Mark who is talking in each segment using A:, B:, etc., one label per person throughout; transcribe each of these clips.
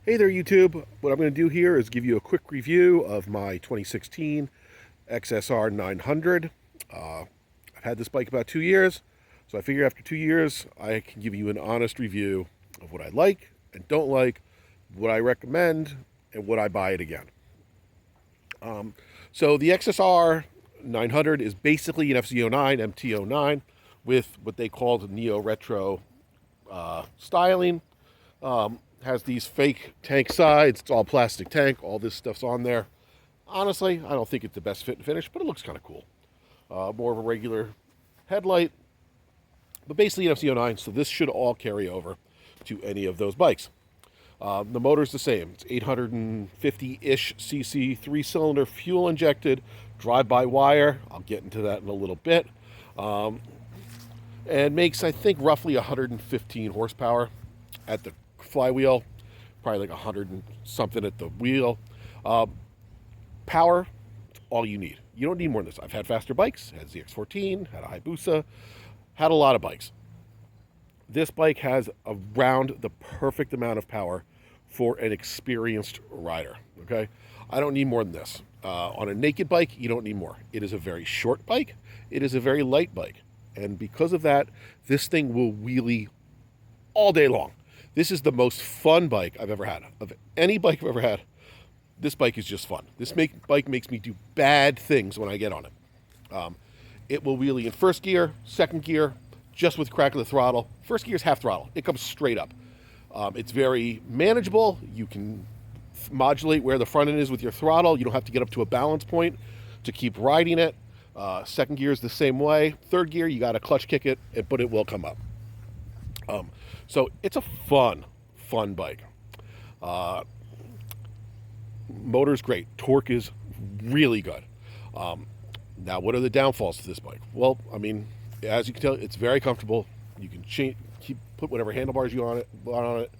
A: Hey there, YouTube. What I'm going to do here is give you a quick review of my 2016 xsr900. I've had this bike about 2 years, so I figure after 2 years I can give you an honest review of what I like and don't like, what I recommend, and would I buy it again. So the xsr900 is basically an FZ09, MT09 with what they call the neo-retro styling. Has these fake tank sides. It's all plastic tank. All this stuff's on there. Honestly, I don't think it's the best fit and finish, but it looks kind of cool. More of a regular headlight, but basically an FZ09, so this should all carry over to any of those bikes. The motor's the same. It's 850-ish cc, 3-cylinder, fuel-injected, drive-by-wire. I'll get into that in a little bit. And makes, I think, roughly 115 horsepower at the flywheel, probably like 100 and something at the wheel. Power, it's all you need. You don't need more than this. I've had faster bikes, had ZX14, had a Hayabusa, had a lot of bikes. This bike has around the perfect amount of power for an experienced rider, okay? I don't need more than this. On a naked bike, you don't need more. It is a very short bike. It is a very light bike. And because of that, this thing will wheelie all day long. This is the most fun bike I've ever had. Of any bike I've ever had, this bike is just fun. This bike makes me do bad things when I get on it. It will wheelie in first gear, second gear, just with crack of the throttle. First gear is half throttle. It comes straight up. It's very manageable. You can modulate where the front end is with your throttle. You don't have to get up to a balance point to keep riding it. Second gear is the same way. Third gear, you got to clutch kick it, but it will come up. So it's a fun bike. Motor's great. Torque is really good. Now, what are the downfalls to this bike? Well, I mean, as you can tell, it's very comfortable. You can put whatever handlebars you want on it,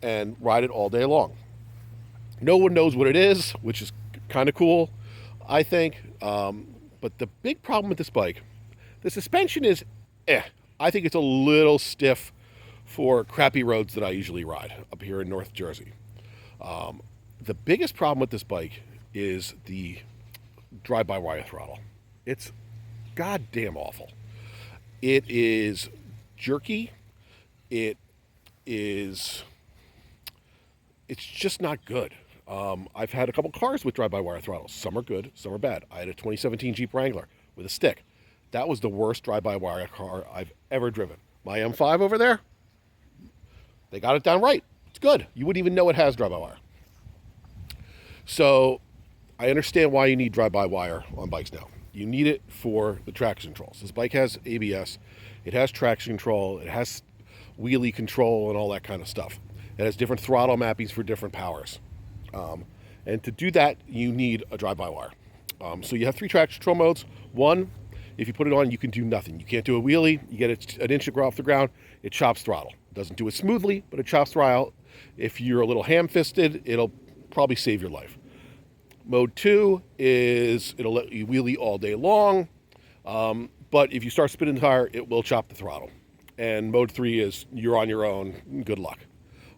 A: and ride it all day long. No one knows what it is, which is kind of cool, I think. But the big problem with this bike, the suspension is I think it's a little stiff for crappy roads that I usually ride up here in North Jersey. The biggest problem with this bike is the drive-by-wire throttle. It's goddamn awful. It is jerky. It's just not good. I've had a couple cars with drive-by-wire throttles. Some are good, some are bad. I had a 2017 Jeep Wrangler with a stick. That was the worst drive-by-wire car I've ever driven. My M5 over there, they got it down right. It's good. You wouldn't even know it has drive-by-wire. So I understand why you need drive-by-wire on bikes now. You need it for the traction controls. This bike has ABS. It has traction control. It has wheelie control and all that kind of stuff. It has different throttle mappings for different powers. And to do that, you need a drive-by-wire. So you have 3 traction control modes. One, if you put it on, you can do nothing. You can't do a wheelie. You get it an inch off the ground, it chops throttle. It doesn't do it smoothly, but it chops throttle. If you're a little ham-fisted, it'll probably save your life. Mode 2 is it'll let you wheelie all day long, but if you start spinning the tire, it will chop the throttle. And mode 3 is you're on your own. Good luck.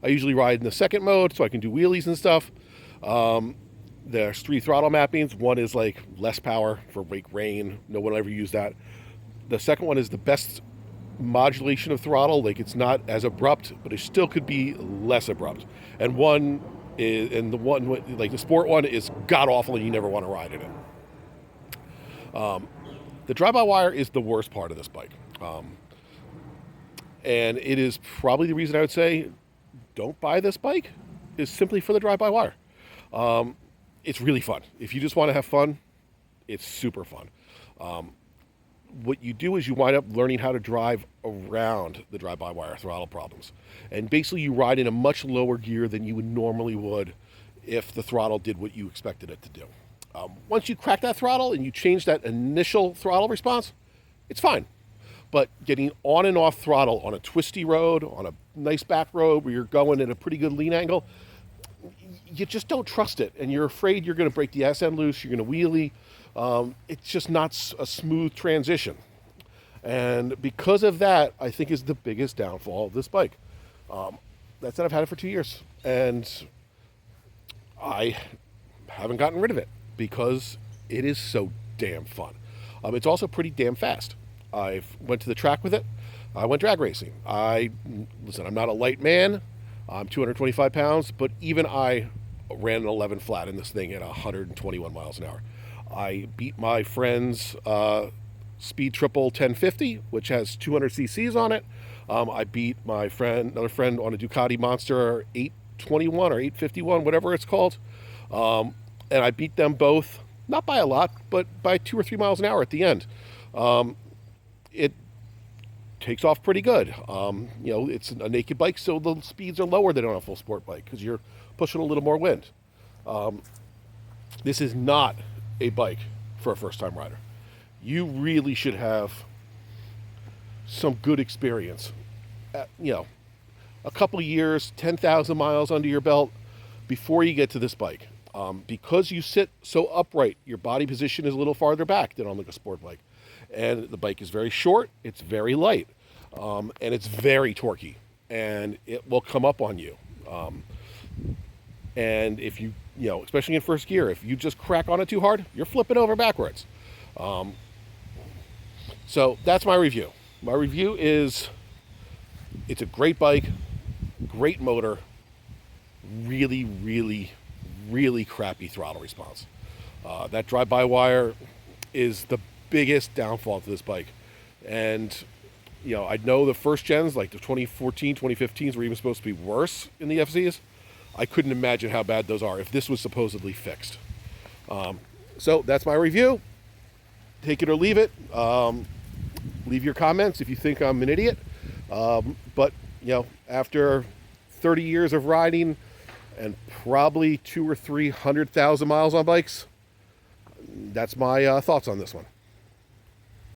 A: I usually ride in the second mode, so I can do wheelies and stuff. There's 3 throttle mappings. One is like less power for rake rain. No one will ever use that. The second one is the best modulation of throttle. Like it's not as abrupt, but it still could be less abrupt. And one is, and the one like the sport one is god awful, and you never want to ride in it. The drive-by-wire is the worst part of this bike, and it is probably the reason I would say don't buy this bike. Is simply for the drive-by-wire. It's really fun. If you just want to have fun, it's super fun. What you do is you wind up learning how to drive around the drive-by-wire throttle problems. And basically you ride in a much lower gear than you would if the throttle did what you expected it to do. Once you crack that throttle and you change that initial throttle response, it's fine. But getting on and off throttle on a twisty road, on a nice back road where you're going at a pretty good lean angle, you just don't trust it, and you're afraid you're going to break the ass end loose, you're going to wheelie. It's just not a smooth transition. And because of that, I think is the biggest downfall of this bike. that said, I've had it for 2 years, and I haven't gotten rid of it because it is so damn fun. It's also pretty damn fast. I went to the track with it. I went drag racing. Listen, I'm not a light man. I'm 225 pounds, but even I ran an 11 flat in this thing at 121 miles an hour. I beat my friend's Speed Triple 1050, which has 200 cc's on it. I beat another friend on a Ducati Monster 821 or 851, whatever it's called. And I beat them both, not by a lot, but by 2 or 3 miles an hour at the end. It takes off pretty good. It's a naked bike, so the speeds are lower than on a full sport bike because you're pushing a little more wind. This is not a bike for a first-time rider. You really should have some good experience. A couple of years, 10,000 miles under your belt before you get to this bike. Because you sit so upright, your body position is a little farther back than on like a sport bike. And the bike is very short, it's very light, and it's very torquey, and it will come up on you. And if you, especially in first gear, if you just crack on it too hard, you're flipping over backwards. So that's my review. My review is, it's a great bike, great motor, really, really, really crappy throttle response. That drive-by-wire is the biggest downfall to this bike. And, I know the first gens, like the 2014, 2015s, were even supposed to be worse in the FZs. I couldn't imagine how bad those are if this was supposedly fixed. So that's my review. Take it or leave it. Leave your comments if you think I'm an idiot. But, after 30 years of riding and probably 200,000 or 300,000 miles on bikes, that's my thoughts on this one.